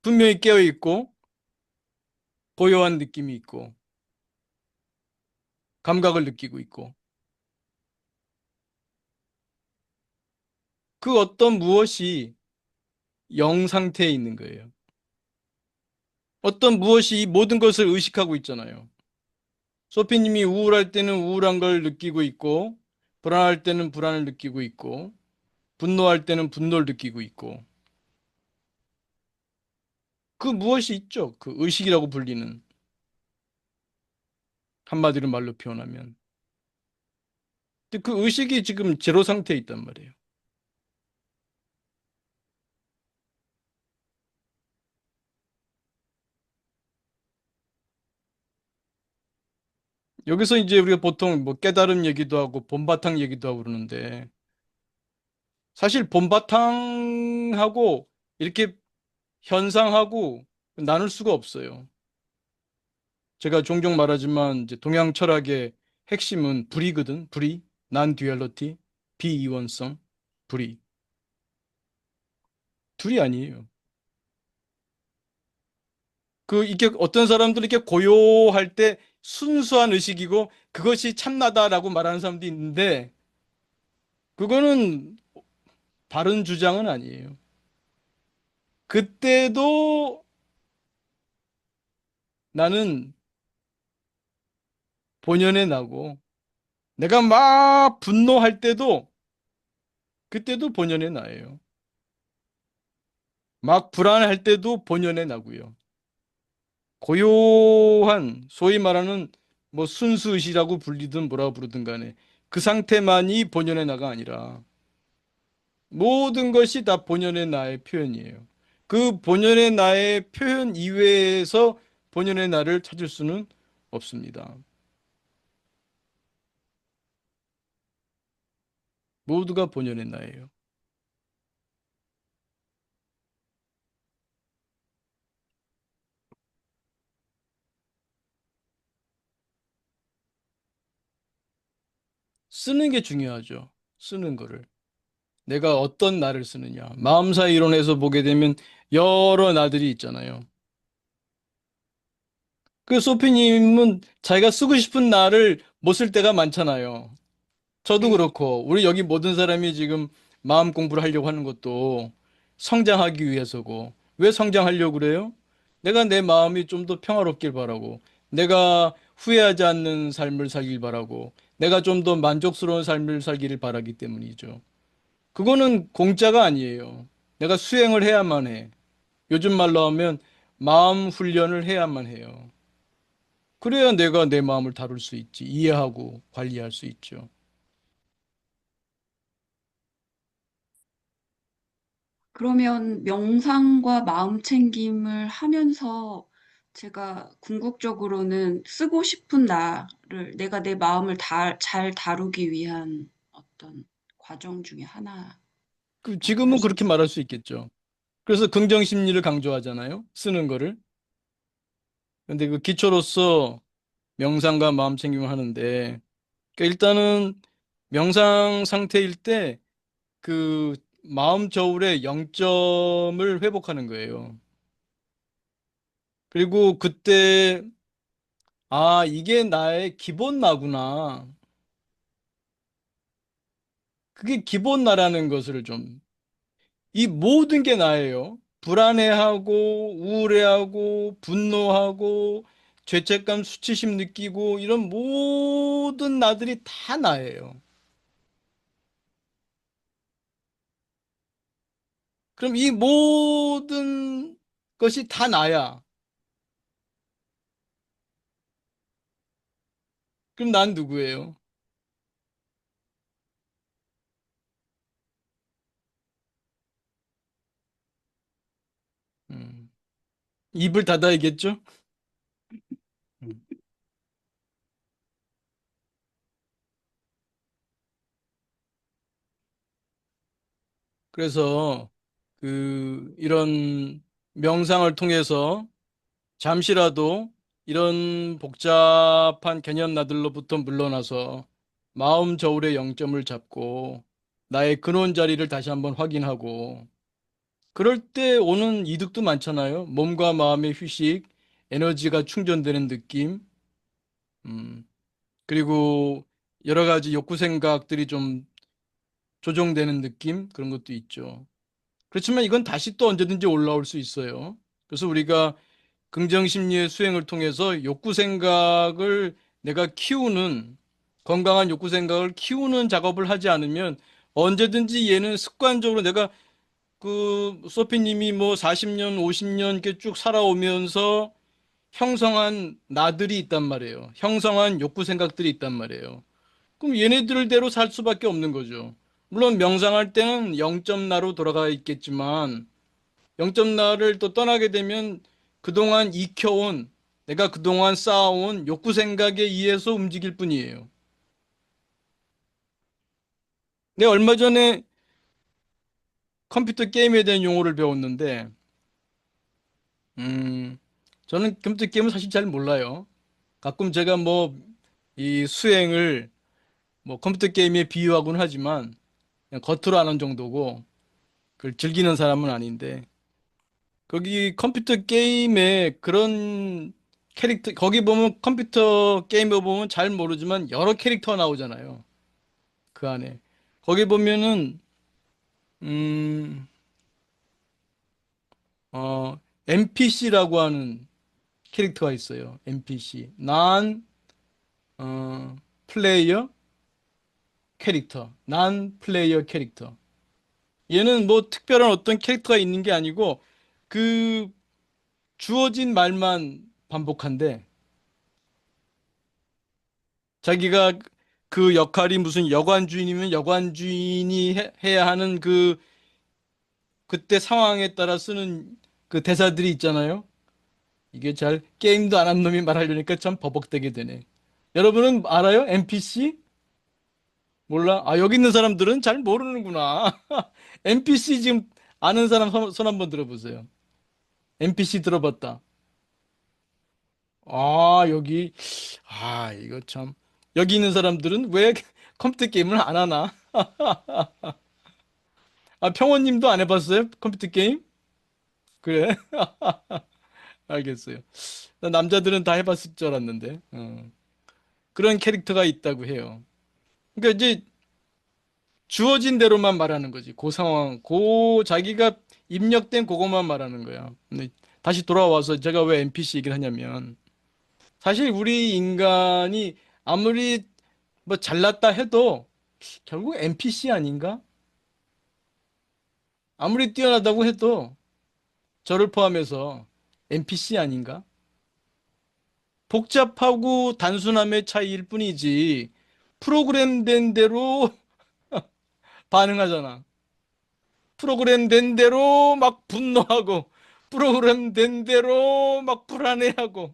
B: 분명히 깨어 있고 고요한 느낌이 있고 감각을 느끼고 있고 그 어떤 무엇이 영 상태에 있는 거예요. 어떤 무엇이 이 모든 것을 의식하고 있잖아요. 소피님이 우울할 때는 우울한 걸 느끼고 있고, 불안할 때는 불안을 느끼고 있고, 분노할 때는 분노를 느끼고 있고, 그 무엇이 있죠? 그 의식이라고 불리는, 한마디로 말로 표현하면. 근데 그 의식이 지금 제로 상태에 있단 말이에요. 여기서 이제 우리가 보통 뭐 깨달음 얘기도 하고, 본바탕 얘기도 하고 그러는데, 사실 본바탕하고 이렇게 현상하고 나눌 수가 없어요. 제가 종종 말하지만 이제 동양 철학의 핵심은 불이거든. 불이, 난 듀얼리티, 비이원성, 불이. 둘이 아니에요. 이게 어떤 사람들은 이렇게 고요할 때 순수한 의식이고 그것이 참나다라고 말하는 사람도 있는데 그거는 바른 주장은 아니에요. 그때도 나는 본연의 나고 내가 막 분노할 때도 그때도 본연의 나예요. 막 불안할 때도 본연의 나고요. 고요한 소위 말하는 뭐 순수의시라고 불리든 뭐라고 부르든 간에 그 상태만이 본연의 나가 아니라 모든 것이 다 본연의 나의 표현이에요. 그 본연의 나의 표현 이외에서 본연의 나를 찾을 수는 없습니다. 모두가 본연의 나예요. 쓰는 게 중요하죠. 쓰는 거를. 내가 어떤 나를 쓰느냐. 마음사 이론에서 보게 되면 여러 나들이 있잖아요. 그 소피님은 자기가 쓰고 싶은 나를 못 쓸 때가 많잖아요. 저도
A: 네.
B: 그렇고, 우리 여기 모든 사람이 지금 마음 공부를 하려고 하는 것도 성장하기 위해서고, 왜 성장하려고 그래요? 내가 내 마음이 좀 더 평화롭길 바라고, 내가 후회하지 않는 삶을 살길 바라고, 내가 좀 더 만족스러운 삶을 살기를 바라기 때문이죠. 그거는 공짜가 아니에요. 내가 수행을 해야만 해. 요즘 말로 하면 마음 훈련을 해야만 해요. 그래야 내가 내 마음을 다룰 수 있지. 이해하고 관리할 수 있죠.
A: 그러면 명상과 마음 챙김을 하면서 제가 궁극적으로는 쓰고 싶은 나를 내가 내 마음을 잘 다루기 위한 어떤 과정 중에 하나라고 할
B: 지금은
A: 수
B: 그렇게
A: 있을까요?
B: 말할 수 있겠죠. 그래서 긍정 심리를 강조하잖아요. 쓰는 거를. 근데 그 기초로서 명상과 마음 챙김을 하는데, 그러니까 일단은 명상 상태일 때 그 마음 저울의 0점을 회복하는 거예요. 그리고 그때, 아, 이게 나의 기본 나구나. 그게 기본 나라는 것을 좀, 이 모든 게 나예요. 불안해하고 우울해하고 분노하고 죄책감, 수치심 느끼고 이런 모든 나들이 다 나예요. 그럼 이 모든 것이 다 나야. 그럼 난 누구예요? 음. 입을 닫아야겠죠? 음. 그래서 이런 명상을 통해서 잠시라도 이런 복잡한 개념 나들로부터 물러나서 마음 저울의 영점을 잡고 나의 근원 자리를 다시 한번 확인하고 그럴 때 오는 이득도 많잖아요. 몸과 마음의 휴식, 에너지가 충전되는 느낌, 음, 그리고 여러 가지 욕구 생각들이 좀 조정되는 느낌, 그런 것도 있죠. 그렇지만 이건 다시 또 언제든지 올라올 수 있어요. 그래서 우리가 긍정심리의 수행을 통해서 욕구 생각을 내가 키우는, 건강한 욕구 생각을 키우는 작업을 하지 않으면 언제든지 얘는 습관적으로 내가 소피님이 뭐 40년, 50년 이렇게 쭉 살아오면서 형성한 나들이 있단 말이에요. 형성한 욕구 생각들이 있단 말이에요. 그럼 얘네들대로 살 수밖에 없는 거죠. 물론 명상할 때는 0점 나로 돌아가 있겠지만 0점 나를 또 떠나게 되면 그동안 익혀온 내가 그동안 쌓아온 욕구 생각에 의해서 움직일 뿐이에요. 내가 얼마 전에 컴퓨터 게임에 대한 용어를 배웠는데 음, 저는 컴퓨터 게임을 사실 잘 몰라요. 가끔 제가 뭐 이 수행을 뭐 컴퓨터 게임에 비유하곤 하지만 그냥 겉으로 아는 정도고 그걸 즐기는 사람은 아닌데 거기 컴퓨터 게임에 그런 캐릭터 거기 보면 컴퓨터 게임에 보면 잘 모르지만 여러 캐릭터가 나오잖아요. 그 안에 거기 보면은 음, NPC라고 하는 캐릭터가 있어요. NPC, 난 플레이어 캐릭터, 난 플레이어 캐릭터. 얘는 뭐 특별한 어떤 캐릭터가 있는 게 아니고 그 주어진 말만 반복한대. 자기가 그 역할이 무슨 여관 주인이면 여관 주인이 해야 하는 그때 상황에 따라 쓰는 그 대사들이 있잖아요. 이게 잘 게임도 안 한 놈이 말하려니까 참 버벅대게 되네. 여러분은 알아요? NPC? 몰라? 아, 여기 있는 사람들은 잘 모르는구나. NPC 지금 아는 사람 손 한번 들어보세요. NPC 들어봤다. 아, 이거 참. 여기 있는 사람들은 왜 컴퓨터 게임을 안 하나? 아, 평원님도 안 해봤어요? 컴퓨터 게임? 그래? 알겠어요. 나 남자들은 다 해봤을 줄 알았는데. 그런 캐릭터가 있다고 해요. 그러니까 이제 주어진 대로만 말하는 거지. 그 상황, 자기가 입력된 그것만 말하는 거야. 근데 다시 돌아와서 제가 왜 NPC 얘기를 하냐면, 사실 우리 인간이 아무리 뭐 잘났다 해도 결국 NPC 아닌가? 아무리 뛰어나다고 해도 저를 포함해서 NPC 아닌가? 복잡하고 단순함의 차이일 뿐이지 프로그램된 대로 반응하잖아. 프로그램된 대로 막 분노하고 프로그램된 대로 막 불안해하고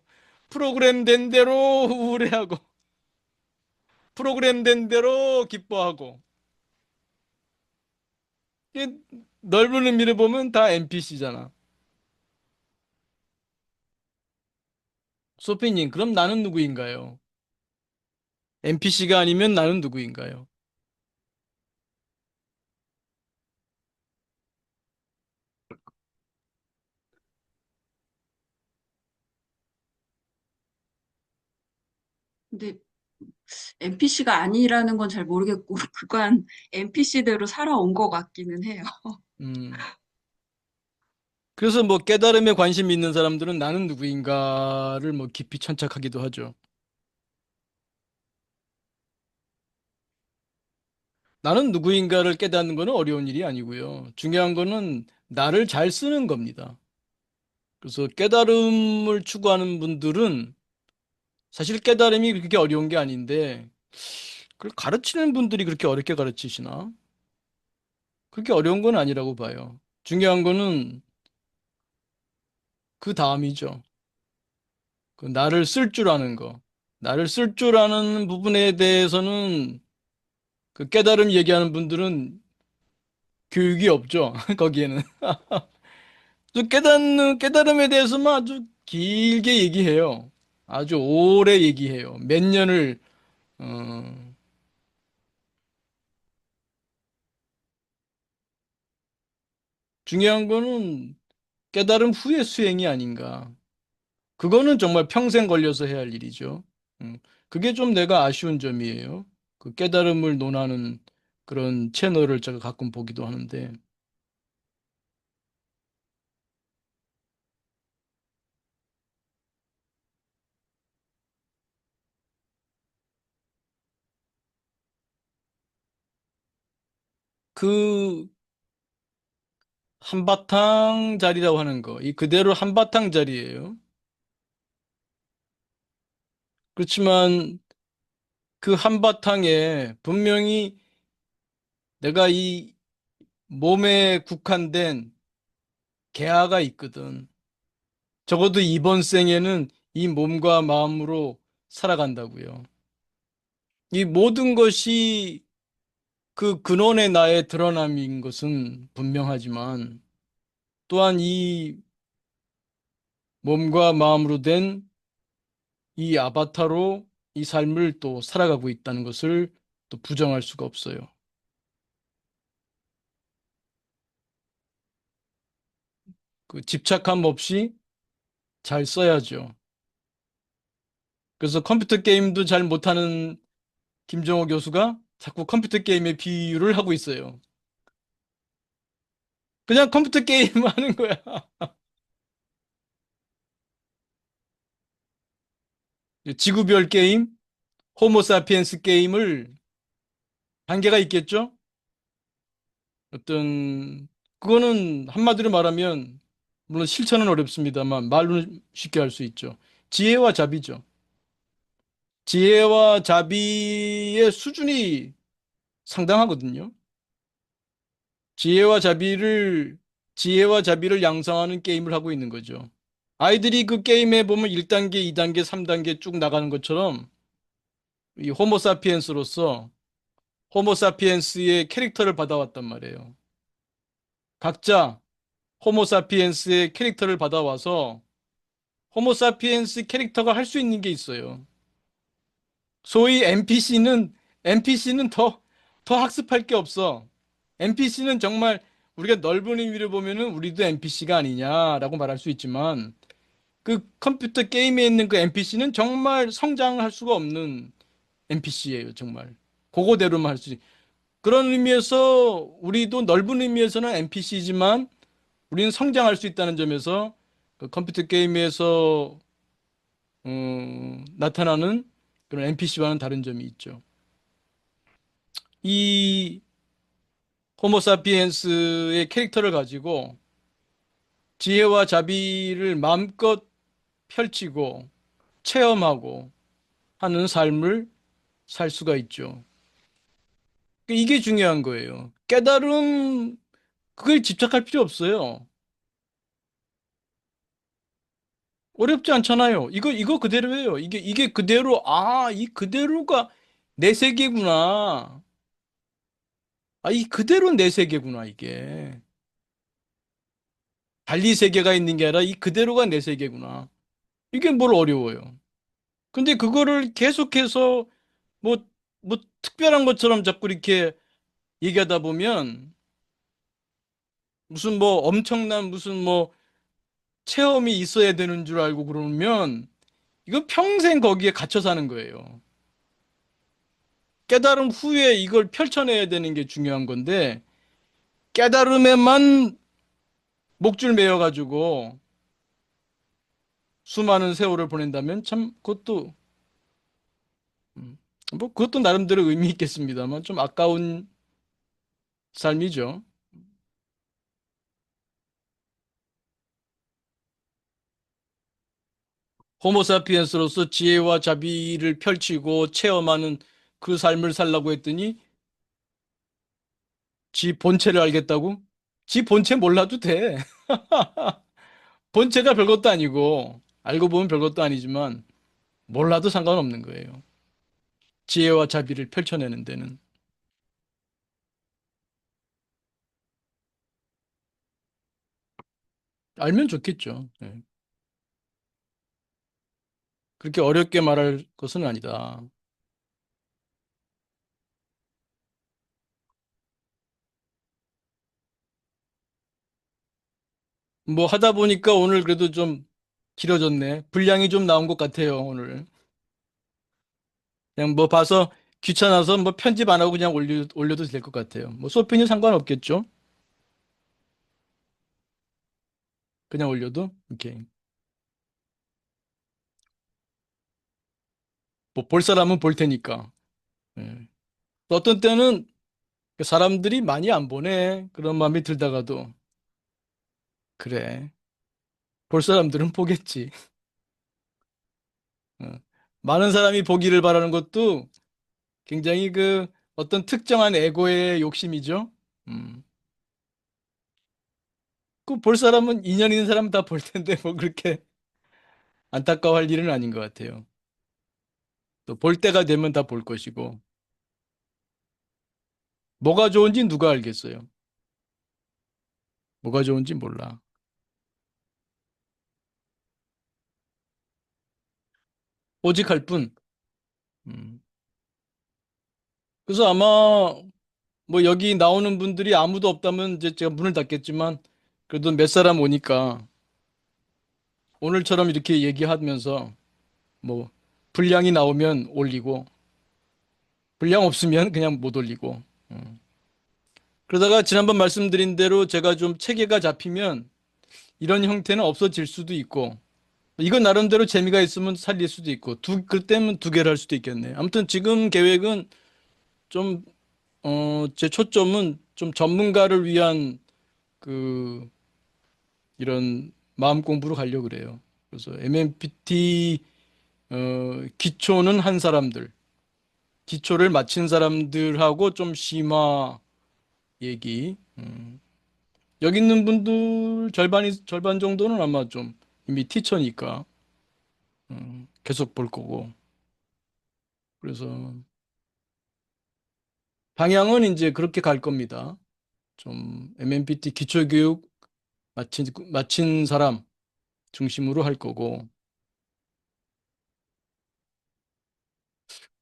B: 프로그램된 대로 우울해하고 프로그램된 대로 기뻐하고 이게 넓은 의미를 보면 다 NPC잖아. 소피님, 그럼 나는 누구인가요? NPC가 아니면 나는 누구인가요?
A: 근데 NPC가 아니라는 건 잘 모르겠고, 그간 NPC대로 살아온 것 같기는 해요.
B: 음. 그래서 뭐 깨달음에 관심 있는 사람들은 나는 누구인가를 뭐 깊이 천착하기도 하죠. 나는 누구인가를 깨닫는 거는 어려운 일이 아니고요. 중요한 거는 나를 잘 쓰는 겁니다. 그래서 깨달음을 추구하는 분들은 사실 깨달음이 그렇게 어려운 게 아닌데 그걸 가르치는 분들이 그렇게 어렵게 가르치시나? 그렇게 어려운 건 아니라고 봐요. 중요한 거는 그 다음이죠. 그 나를 쓸 줄 아는 거. 나를 쓸 줄 아는 부분에 대해서는 그 깨달음 얘기하는 분들은 교육이 없죠. 거기에는. 또 깨달음에 대해서만 아주 길게 얘기해요. 아주 오래 얘기해요. 몇 년을, 어, 중요한 거는 깨달음 후의 수행이 아닌가. 그거는 정말 평생 걸려서 해야 할 일이죠. 음, 그게 좀 내가 아쉬운 점이에요. 그 깨달음을 논하는 그런 채널을 제가 가끔 보기도 하는데, 그 한바탕 자리라고 하는 거, 이 그대로 한바탕 자리예요. 그렇지만 그 한바탕에 분명히 내가 이 몸에 국한된 계하가 있거든. 적어도 이번 생에는 이 몸과 마음으로 살아간다고요. 이 모든 것이 그 근원의 나의 드러남인 것은 분명하지만 또한 이 몸과 마음으로 된 이 아바타로 이 삶을 또 살아가고 있다는 것을 또 부정할 수가 없어요. 그 집착함 없이 잘 써야죠. 그래서 컴퓨터 게임도 잘 못하는 김정호 교수가 자꾸 컴퓨터 게임의 비유를 하고 있어요. 그냥 컴퓨터 게임 하는 거야. 지구별 게임, 호모사피엔스 게임을 한계가 있겠죠? 어떤, 그거는 한마디로 말하면, 물론 실천은 어렵습니다만, 말로는 쉽게 할 수 있죠. 지혜와 자비죠. 지혜와 자비의 수준이 상당하거든요. 지혜와 자비를, 지혜와 자비를 양성하는 게임을 하고 있는 거죠. 아이들이 그 게임에 보면 1단계, 2단계, 3단계 쭉 나가는 것처럼 이 호모사피엔스로서 호모사피엔스의 캐릭터를 받아왔단 말이에요. 각자 호모사피엔스의 캐릭터를 받아와서 호모사피엔스 캐릭터가 할 수 있는 게 있어요. 소위 NPC는 더 학습할 게 없어. NPC는 정말 우리가 넓은 의미로 보면은 우리도 NPC가 아니냐라고 말할 수 있지만 그 컴퓨터 게임에 있는 그 NPC는 정말 성장할 수가 없는 NPC예요, 정말. 그거대로만 할 수 있. 그런 의미에서 우리도 넓은 의미에서는 NPC지만 우리는 성장할 수 있다는 점에서 그 컴퓨터 게임에서 나타나는 그런 NPC와는 다른 점이 있죠. 이 호모사피엔스의 캐릭터를 가지고 지혜와 자비를 마음껏 펼치고 체험하고 하는 삶을 살 수가 있죠. 이게 중요한 거예요. 깨달음, 그걸 집착할 필요 없어요. 어렵지 않잖아요. 이거 그대로예요. 이게 그대로, 이 그대로가 내 세계구나. 이 그대로 내 세계구나, 이게. 달리 세계가 있는 게 아니라 이 그대로가 내 세계구나. 이게 뭘 어려워요. 근데 그거를 계속해서 뭐, 뭐 특별한 것처럼 자꾸 이렇게 얘기하다 보면 무슨 뭐 엄청난 무슨 뭐 체험이 있어야 되는 줄 알고 그러면 이거 평생 거기에 갇혀 사는 거예요. 깨달음 후에 이걸 펼쳐내야 되는 게 중요한 건데 깨달음에만 목줄 매여가지고 수많은 세월을 보낸다면 참 그것도 음, 뭐 그것도 나름대로 의미 있겠습니다만 좀 아까운 삶이죠. 호모사피엔스로서 지혜와 자비를 펼치고 체험하는 그 삶을 살라고 했더니 지 본체를 알겠다고? 지 본체 몰라도 돼. 본체가 별것도 아니고 알고 보면 별것도 아니지만 몰라도 상관없는 거예요. 지혜와 자비를 펼쳐내는 데는 알면 좋겠죠. 예. 그렇게 어렵게 말할 것은 아니다. 뭐 하다 보니까 오늘 그래도 좀 길어졌네. 분량이 좀 나온 것 같아요, 오늘. 그냥 뭐 봐서 귀찮아서 뭐 편집 안 하고 그냥 올려도 될 것 같아요. 뭐 소피는 상관없겠죠? 그냥 올려도? 오케이. 뭐 볼 사람은 볼 테니까. 예. 또 어떤 때는 사람들이 많이 안 보네. 그런 마음이 들다가도 그래. 볼 사람들은 보겠지. 어. 많은 사람이 보기를 바라는 것도 굉장히 그 어떤 특정한 에고의 욕심이죠. 음. 그 볼 사람은 인연 있는 사람은 다 볼 텐데 뭐 그렇게 안타까워할 일은 아닌 것 같아요. 또 볼 때가 되면 다 볼 것이고 뭐가 좋은지 누가 알겠어요. 뭐가 좋은지 몰라. 오직 할 뿐. 음. 그래서 아마 뭐 여기 나오는 분들이 아무도 없다면 이제 제가 문을 닫겠지만 그래도 몇 사람 오니까 오늘처럼 이렇게 얘기하면서 뭐 분량이 나오면 올리고 분량 없으면 그냥 못 올리고 그러다가 지난번 말씀드린 대로 제가 좀 체계가 잡히면 이런 형태는 없어질 수도 있고 이건 나름대로 재미가 있으면 살릴 수도 있고 그때면 두 개를 할 수도 있겠네. 아무튼 지금 계획은 좀 제 초점은 좀 전문가를 위한 그 이런 마음 공부로 가려고 그래요. 그래서 MMPT 기초는 한 사람들, 기초를 마친 사람들하고 좀 심화 얘기. 여기 있는 분들 절반 정도는 아마 좀 이미 티처니까 계속 볼 거고. 그래서 방향은 이제 그렇게 갈 겁니다. 좀 MMPT 기초교육 마친 사람 중심으로 할 거고.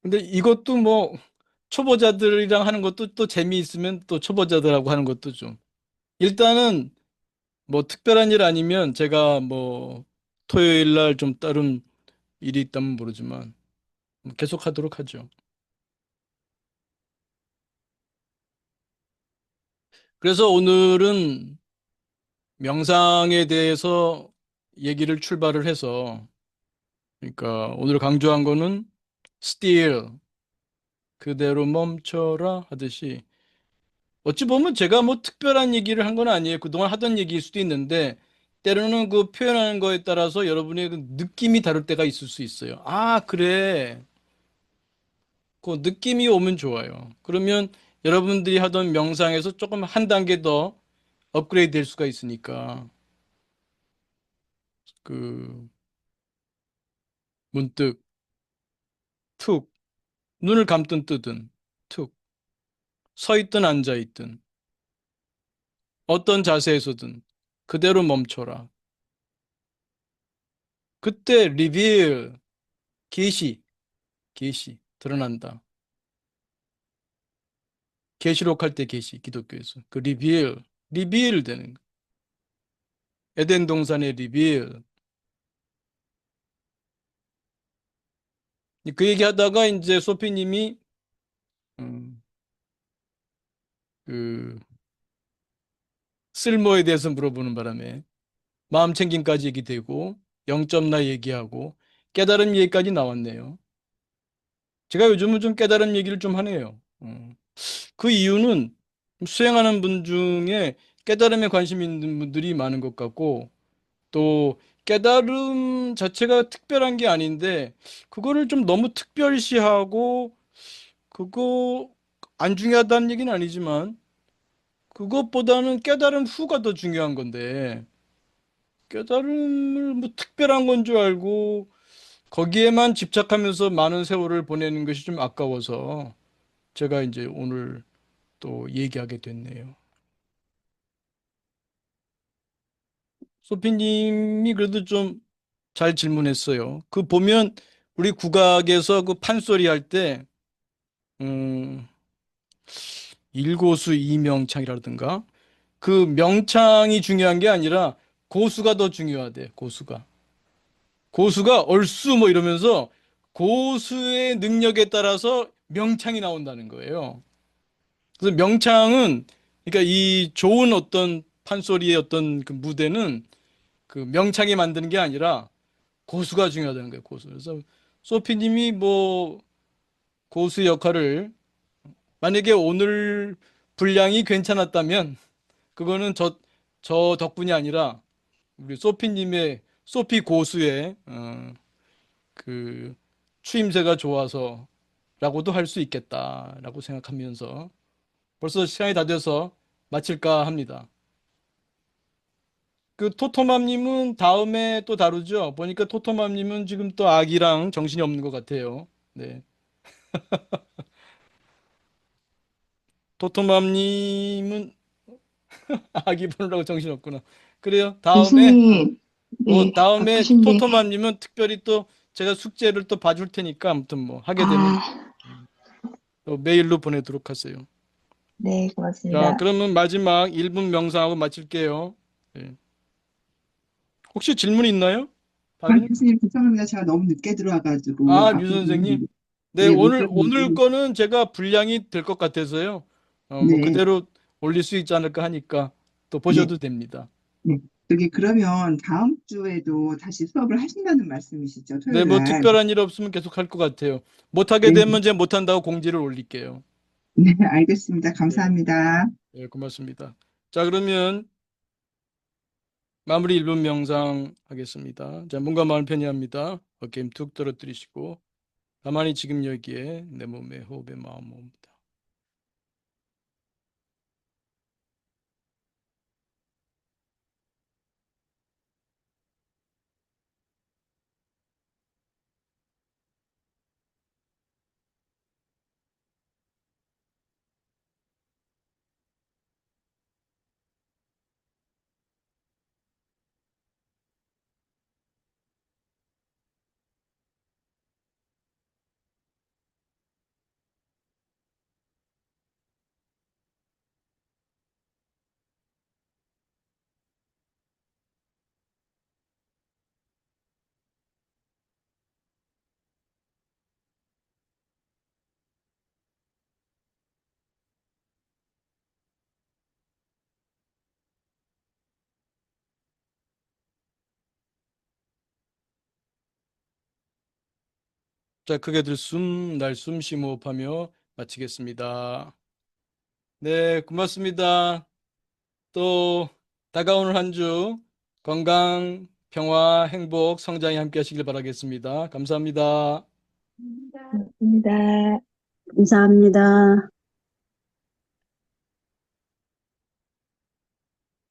B: 근데 이것도 뭐 초보자들이랑 하는 것도 또 재미있으면 또 초보자들하고 하는 것도 좀. 일단은 뭐 특별한 일 아니면 제가 뭐 토요일 날 좀 다른 일이 있다면 모르지만 계속 하도록 하죠. 그래서 오늘은 명상에 대해서 얘기를 출발을 해서 그러니까 오늘 강조한 거는 still 그대로 멈춰라 하듯이 어찌 보면 제가 뭐 특별한 얘기를 한 건 아니에요. 그동안 하던 얘기일 수도 있는데 때로는 그 표현하는 거에 따라서 여러분의 그 느낌이 다를 때가 있을 수 있어요. 아, 그래. 그 느낌이 오면 좋아요. 그러면 여러분들이 하던 명상에서 조금 한 단계 더 업그레이드 될 수가 있으니까 그 문득 툭 눈을 감든 뜨든 툭 서 있든 앉아 있든 어떤 자세에서든 그대로 멈춰라. 그때 리빌 계시 계시 드러난다. 계시록 할 때 계시 기독교에서 그 리빌 되는 거. 에덴 동산의 리빌 그 얘기하다가 이제 소피님이 음, 그 쓸모에 대해서 물어보는 바람에 마음 챙김까지 얘기되고 영점나 얘기하고 깨달음 얘기까지 나왔네요. 제가 요즘은 좀 깨달음 얘기를 좀 하네요. 그 이유는 수행하는 분 중에 깨달음에 관심 있는 분들이 많은 것 같고 또 깨달음 자체가 특별한 게 아닌데 그거를 좀 너무 특별시하고 그거 안 중요하다는 얘기는 아니지만 그것보다는 깨달음 후가 더 중요한 건데 깨달음을 뭐 특별한 건 줄 알고 거기에만 집착하면서 많은 세월을 보내는 것이 좀 아까워서 제가 이제 오늘 또 얘기하게 됐네요. 소피님이 그래도 좀 잘 질문했어요. 그 보면 우리 국악에서 그 판소리 할 때, 음, 일고수 이명창이라든가 그 명창이 중요한 게 아니라 고수가 더 중요하대, 고수가. 고수가 얼쑤 뭐 이러면서 고수의 능력에 따라서 명창이 나온다는 거예요. 그래서 명창은 그러니까 이 좋은 어떤 판소리의 어떤 그 무대는 그 명창이 만드는 게 아니라 고수가 중요하다는 거예요, 고수. 그래서 소피님이 뭐 고수 역할을 만약에 오늘 분량이 괜찮았다면 그거는 저 덕분이 아니라 우리 소피님의 소피 고수의 그 추임새가 좋아서라고도 할 수 있겠다라고 생각하면서 벌써 시간이 다 돼서 마칠까 합니다. 그 토토맘님은 다음에 또 다루죠. 보니까 토토맘님은 지금 또 아기랑 정신이 없는 것 같아요. 네. 토토맘님은 아기 보느라고 정신 없구나. 그래요. 다음에
C: 교수님, 네,
B: 다음에
C: 바쁘신데,
B: 토토맘님은 특별히 또 제가 숙제를 또 봐줄 테니까 아무튼 뭐 하게 되면
C: 아,
B: 또 메일로 보내도록 하세요.
C: 네,
B: 자,
C: 고맙습니다.
B: 그러면 마지막 1분 명상하고 마칠게요. 네. 혹시 질문 있나요?
D: 아,
B: 다른?
D: 교수님, 죄송합니다. 제가 너무 늦게 들어와가지고,
B: 아, 류
D: 앞부분,
B: 선생님. 네,
D: 네, 못
B: 오늘
D: 들었는데,
B: 거는 제가 분량이 될 것 같아서요. 뭐
D: 네,
B: 그대로 올릴 수 있지 않을까 하니까 또
D: 네,
B: 보셔도 됩니다.
D: 네. 저기, 그러면 다음 주에도 다시 수업을 하신다는 말씀이시죠?
B: 네,
D: 토요일
B: 뭐
D: 날.
B: 특별한 일 없으면 계속 할 것 같아요. 못하게
D: 네,
B: 되면 제가 못한다고 공지를 올릴게요.
D: 네, 알겠습니다.
B: 네,
D: 감사합니다.
B: 네, 고맙습니다. 자, 그러면 마무리 1분 명상 하겠습니다. 자, 몸과 마음을 편히합니다. 어깨 힘 툭 떨어뜨리시고 가만히 지금 여기에 내 몸에 호흡에 마음 모읍니다. 자, 크게 들숨, 날숨, 심호흡하며 마치겠습니다. 네, 고맙습니다. 또 다가오는 한 주 건강, 평화, 행복, 성장이 함께 하시길 바라겠습니다. 감사합니다.
C: 고맙습니다.
E: 감사합니다.